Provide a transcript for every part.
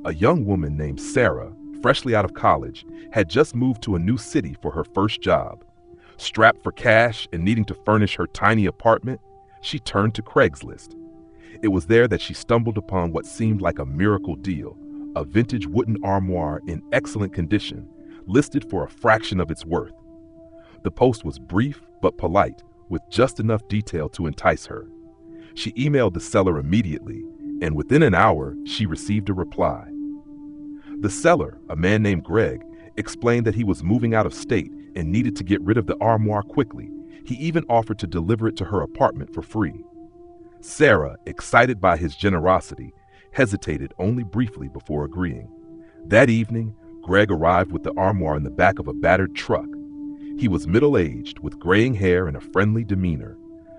A young woman named Sarah, freshly out of college, had just moved to a new city for her first job. Strapped for cash and needing to furnish her tiny apartment, she turned to Craigslist. It was there that she stumbled upon what seemed like a miracle deal, a vintage wooden armoire in excellent condition, listed for a fraction of its worth. The post was brief but polite, with just enough detail to entice her. She emailed the seller immediately, and within an hour, she received a reply. The seller, a man named Greg, explained that he was moving out of state and needed to get rid of the armoire quickly. He even offered to deliver it to her apartment for free. Sarah, excited by his generosity, hesitated only briefly before agreeing. That evening, Greg arrived with the armoire in the back of a battered truck. He was middle-aged, with graying hair and a friendly demeanor.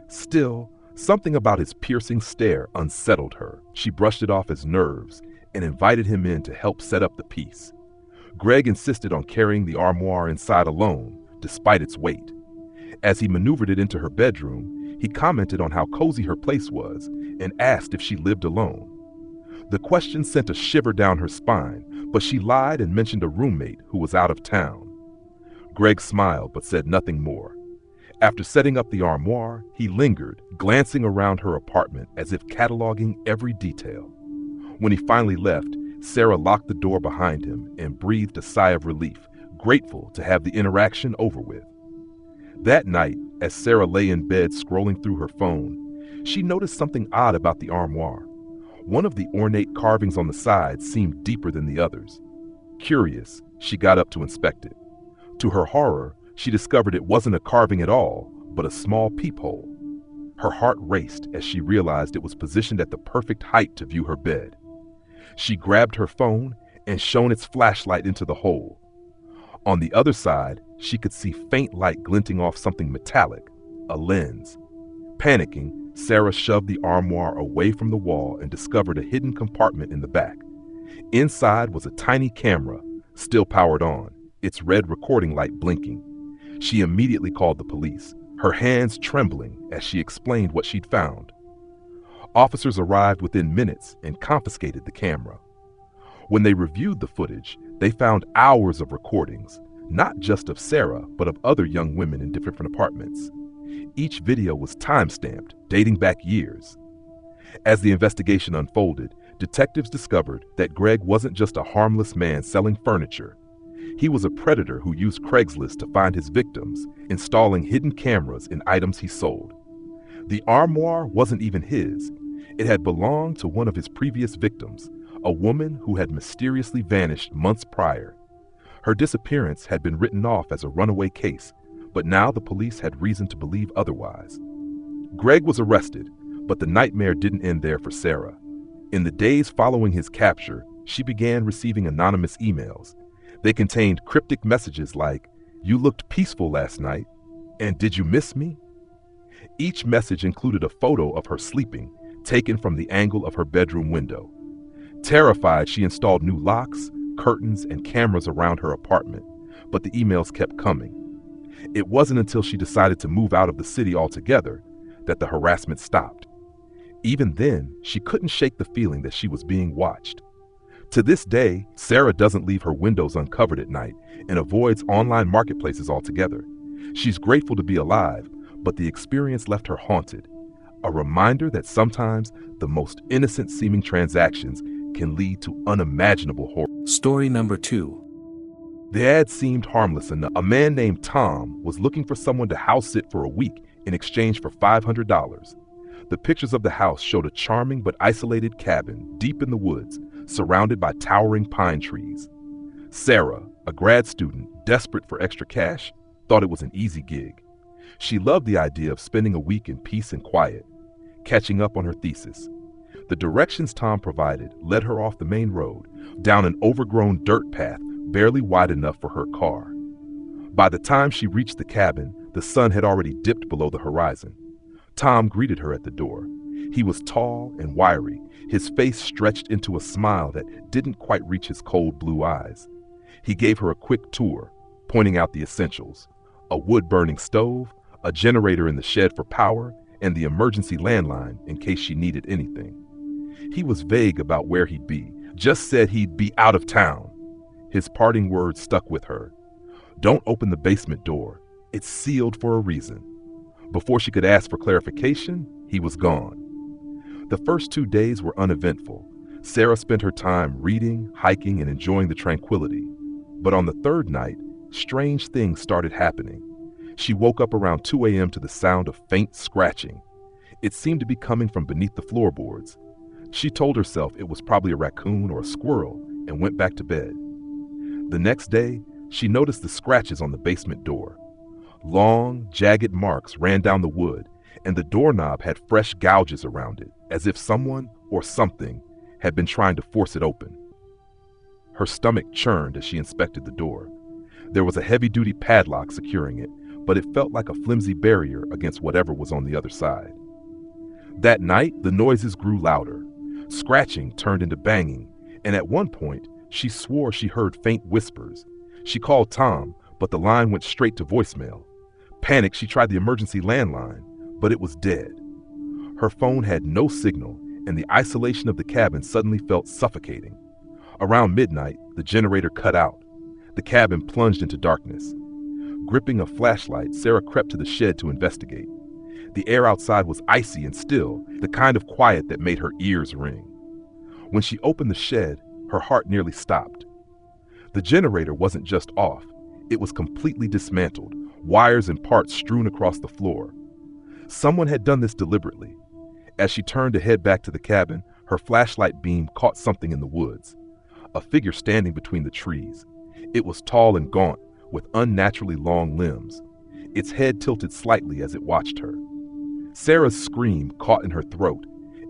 Still, something about his piercing stare unsettled her. She brushed it off as nerves and invited him in to help set up the piece. Greg insisted on carrying the armoire inside alone, despite its weight. As he maneuvered it into her bedroom, he commented on how cozy her place was and asked if she lived alone. The question sent a shiver down her spine, but she lied and mentioned a roommate who was out of town. Greg smiled but said nothing more. After setting up the armoire, he lingered, glancing around her apartment as if cataloging every detail. When he finally left, Sarah locked the door behind him and breathed a sigh of relief, grateful to have the interaction over with. That night, as Sarah lay in bed scrolling through her phone, she noticed something odd about the armoire. One of the ornate carvings on the side seemed deeper than the others. Curious, she got up to inspect it. To her horror, she discovered it wasn't a carving at all, but a small peephole. Her heart raced as she realized it was positioned at the perfect height to view her bed. She grabbed her phone and shone its flashlight into the hole. On the other side, she could see faint light glinting off something metallic, a lens. Panicking, Sarah shoved the armoire away from the wall and discovered a hidden compartment in the back. Inside was a tiny camera, still powered on, its red recording light blinking. She immediately called the police, her hands trembling as she explained what she'd found. Officers arrived within minutes and confiscated the camera. When they reviewed the footage, they found hours of recordings, not just of Sarah, but of other young women in different apartments. Each video was time-stamped, dating back years. As the investigation unfolded, detectives discovered that Greg wasn't just a harmless man selling furniture. He was a predator who used Craigslist to find his victims, installing hidden cameras in items he sold. The armoire wasn't even his. It had belonged to one of his previous victims, a woman who had mysteriously vanished months prior. Her disappearance had been written off as a runaway case, but now the police had reason to believe otherwise. Greg was arrested, but the nightmare didn't end there for Sarah. In the days following his capture, she began receiving anonymous emails. They contained cryptic messages like, "You looked peaceful last night," and "Did you miss me?" Each message included a photo of her sleeping, taken from the angle of her bedroom window. Terrified, she installed new locks, curtains, and cameras around her apartment, but the emails kept coming. It wasn't until she decided to move out of the city altogether that the harassment stopped. Even then, she couldn't shake the feeling that she was being watched. To this day, Sarah doesn't leave her windows uncovered at night and avoids online marketplaces altogether. She's grateful to be alive, but the experience left her haunted, a reminder that sometimes the most innocent-seeming transactions can lead to unimaginable horror. Story number 2. The ad seemed harmless enough. A man named Tom was looking for someone to house sit for a week in exchange for $500. The pictures of the house showed a charming but isolated cabin deep in the woods, surrounded by towering pine trees. Sarah, a grad student desperate for extra cash, thought it was an easy gig. She loved the idea of spending a week in peace and quiet, catching up on her thesis. The directions Tom provided led her off the main road, down an overgrown dirt path barely wide enough for her car. By the time she reached the cabin, the sun had already dipped below the horizon. Tom greeted her at the door. He was tall and wiry, his face stretched into a smile that didn't quite reach his cold blue eyes. He gave her a quick tour, pointing out the essentials: a wood-burning stove, a generator in the shed for power, and the emergency landline in case she needed anything. He was vague about where he'd be, Just said he'd be out of town. His parting words stuck with her. Don't open the basement door. It's sealed for a reason. Before she could ask for clarification, he was gone. The first 2 days were uneventful. Sarah spent her time reading, hiking, and enjoying the tranquility. But on the third night, strange things started happening. She woke up around 2 a.m. to the sound of faint scratching. It seemed to be coming from beneath the floorboards. She told herself it was probably a raccoon or a squirrel and went back to bed. The next day, she noticed the scratches on the basement door. Long, jagged marks ran down the wood, and the doorknob had fresh gouges around it, as if someone or something had been trying to force it open. Her stomach churned as she inspected the door. There was a heavy-duty padlock securing it, but it felt like a flimsy barrier against whatever was on the other side. That night, the noises grew louder. Scratching turned into banging, and at one point, she swore she heard faint whispers. She called Tom, but the line went straight to voicemail. Panicked, she tried the emergency landline, but it was dead. Her phone had no signal, and the isolation of the cabin suddenly felt suffocating. Around midnight, the generator cut out. The cabin plunged into darkness. Gripping a flashlight, Sarah crept to the shed to investigate. The air outside was icy and still, the kind of quiet that made her ears ring. When she opened the shed, her heart nearly stopped. The generator wasn't just off, it was completely dismantled, wires and parts strewn across the floor. Someone had done this deliberately. As she turned to head back to the cabin, her flashlight beam caught something in the woods. A figure standing between the trees. It was tall and gaunt, with unnaturally long limbs. Its head tilted slightly as it watched her. Sarah's scream caught in her throat,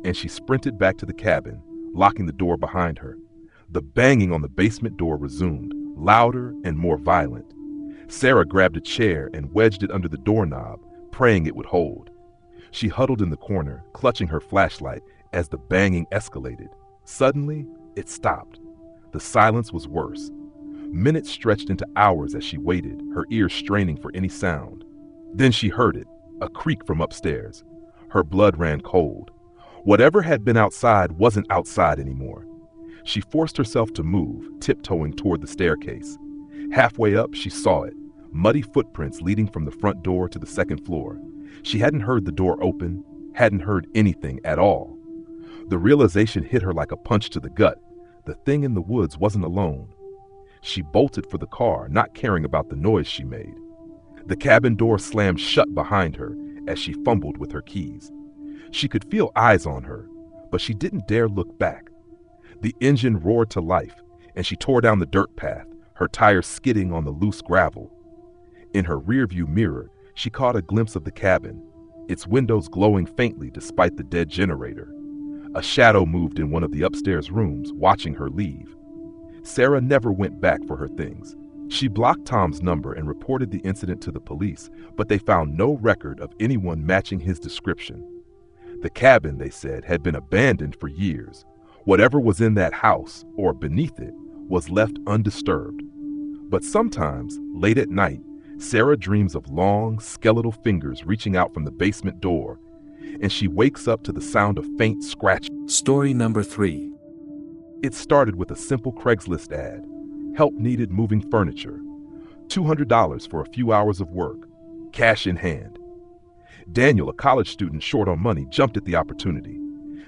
and she sprinted back to the cabin, locking the door behind her. The banging on the basement door resumed, louder and more violent. Sarah grabbed a chair and wedged it under the doorknob, praying it would hold. She huddled in the corner, clutching her flashlight as the banging escalated. Suddenly, it stopped. The silence was worse. Minutes stretched into hours as she waited, her ears straining for any sound. Then she heard it, a creak from upstairs. Her blood ran cold. Whatever had been outside wasn't outside anymore. She forced herself to move, tiptoeing toward the staircase. Halfway up, she saw it, muddy footprints leading from the front door to the second floor. She hadn't heard the door open, hadn't heard anything at all. The realization hit her like a punch to the gut. The thing in the woods wasn't alone. She bolted for the car, not caring about the noise she made. The cabin door slammed shut behind her as she fumbled with her keys. She could feel eyes on her, but she didn't dare look back. The engine roared to life, and she tore down the dirt path, her tires skidding on the loose gravel. In her rearview mirror, she caught a glimpse of the cabin, its windows glowing faintly despite the dead generator. A shadow moved in one of the upstairs rooms, watching her leave. Sarah never went back for her things. She blocked Tom's number and reported the incident to the police, but they found no record of anyone matching his description. The cabin, they said, had been abandoned for years. Whatever was in that house, or beneath it, was left undisturbed. But sometimes, late at night, Sarah dreams of long, skeletal fingers reaching out from the basement door, and she wakes up to the sound of faint scratching. Story number 3. It started with a simple Craigslist ad. Help needed moving furniture. $200 for a few hours of work. Cash in hand. Daniel, a college student short on money, jumped at the opportunity.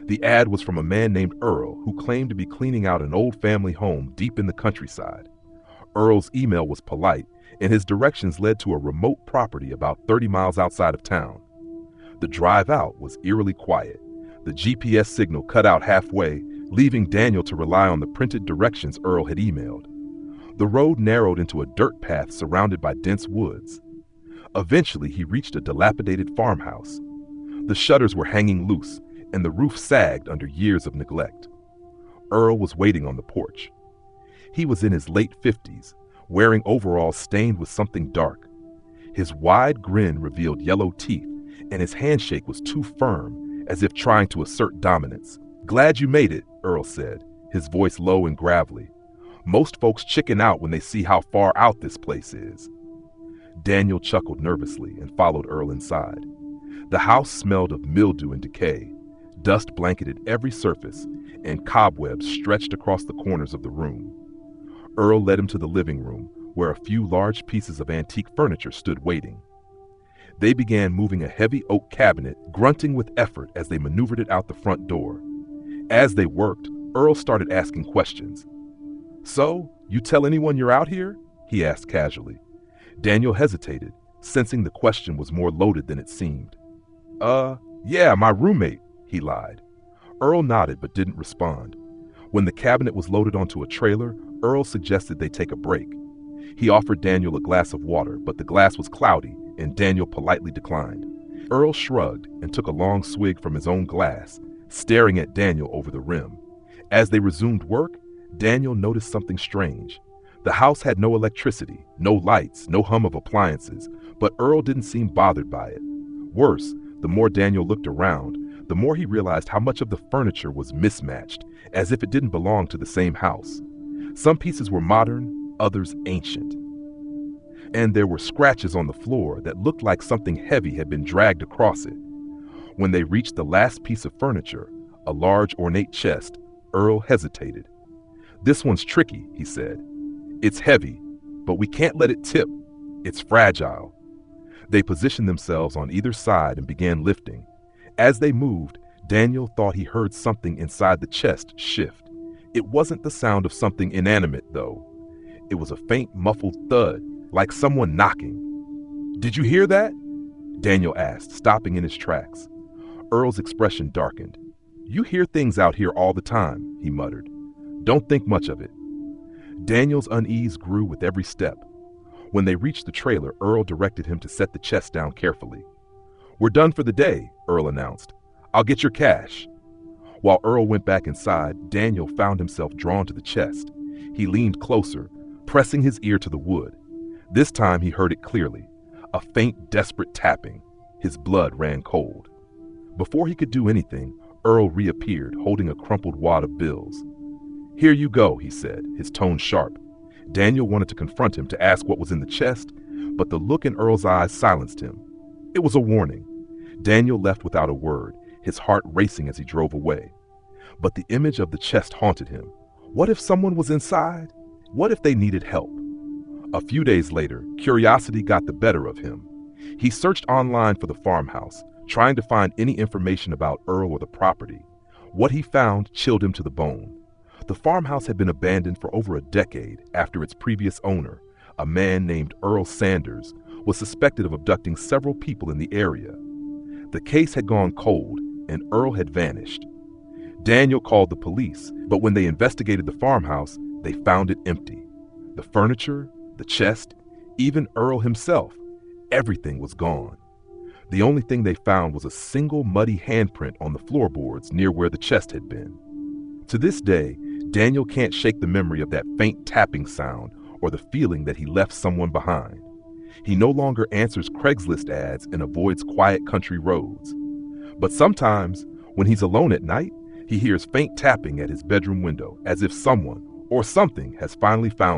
The ad was from a man named Earl, who claimed to be cleaning out an old family home deep in the countryside. Earl's email was polite, and his directions led to a remote property about 30 miles outside of town. The drive out was eerily quiet. The GPS signal cut out halfway, leaving Daniel to rely on the printed directions Earl had emailed. The road narrowed into a dirt path surrounded by dense woods. Eventually, he reached a dilapidated farmhouse. The shutters were hanging loose, and the roof sagged under years of neglect. Earl was waiting on the porch. He was in his late 50s, wearing overalls stained with something dark. His wide grin revealed yellow teeth, and his handshake was too firm, as if trying to assert dominance. "Glad you made it," Earl said, his voice low and gravelly. "Most folks chicken out when they see how far out this place is." Daniel chuckled nervously and followed Earl inside. The house smelled of mildew and decay. Dust blanketed every surface, and cobwebs stretched across the corners of the room. Earl led him to the living room, where a few large pieces of antique furniture stood waiting. They began moving a heavy oak cabinet, grunting with effort as they maneuvered it out the front door. As they worked, Earl started asking questions. "So, you tell anyone you're out here?" he asked casually. Daniel hesitated, sensing the question was more loaded than it seemed. Yeah, my roommate," he lied. Earl nodded but didn't respond. When the cabinet was loaded onto a trailer, Earl suggested they take a break. He offered Daniel a glass of water, but the glass was cloudy, and Daniel politely declined. Earl shrugged and took a long swig from his own glass, staring at Daniel over the rim. As they resumed work, Daniel noticed something strange. The house had no electricity, no lights, no hum of appliances, but Earl didn't seem bothered by it. Worse, the more Daniel looked around, the more he realized how much of the furniture was mismatched, as if it didn't belong to the same house. Some pieces were modern, others ancient. And there were scratches on the floor that looked like something heavy had been dragged across it. When they reached the last piece of furniture, a large ornate chest, Earl hesitated. "This one's tricky," he said. "It's heavy, but we can't let it tip. It's fragile." They positioned themselves on either side and began lifting. As they moved, Daniel thought he heard something inside the chest shift. It wasn't the sound of something inanimate, though. It was a faint, muffled thud, like someone knocking. "Did you hear that?" Daniel asked, stopping in his tracks. Earl's expression darkened. "You hear things out here all the time," he muttered. "Don't think much of it." Daniel's unease grew with every step. When they reached the trailer, Earl directed him to set the chest down carefully. "We're done for the day," Earl announced. "I'll get your cash." While Earl went back inside, Daniel found himself drawn to the chest. He leaned closer, pressing his ear to the wood. This time he heard it clearly, a faint, desperate tapping. His blood ran cold. Before he could do anything, Earl reappeared, holding a crumpled wad of bills. "Here you go," he said, his tone sharp. Daniel wanted to confront him to ask what was in the chest, but the look in Earl's eyes silenced him. It was a warning. Daniel left without a word, his heart racing as he drove away. But the image of the chest haunted him. What if someone was inside? What if they needed help? A few days later, curiosity got the better of him. He searched online for the farmhouse, trying to find any information about Earl or the property. What he found chilled him to the bone. The farmhouse had been abandoned for over a decade after its previous owner, a man named Earl Sanders, was suspected of abducting several people in the area. The case had gone cold, and Earl had vanished. Daniel called the police, but when they investigated the farmhouse, they found it empty. The furniture, the chest, even Earl himself, everything was gone. The only thing they found was a single muddy handprint on the floorboards near where the chest had been. To this day, Daniel can't shake the memory of that faint tapping sound or the feeling that he left someone behind. He no longer answers Craigslist ads and avoids quiet country roads. But sometimes, when he's alone at night, he hears faint tapping at his bedroom window, as if someone or something has finally found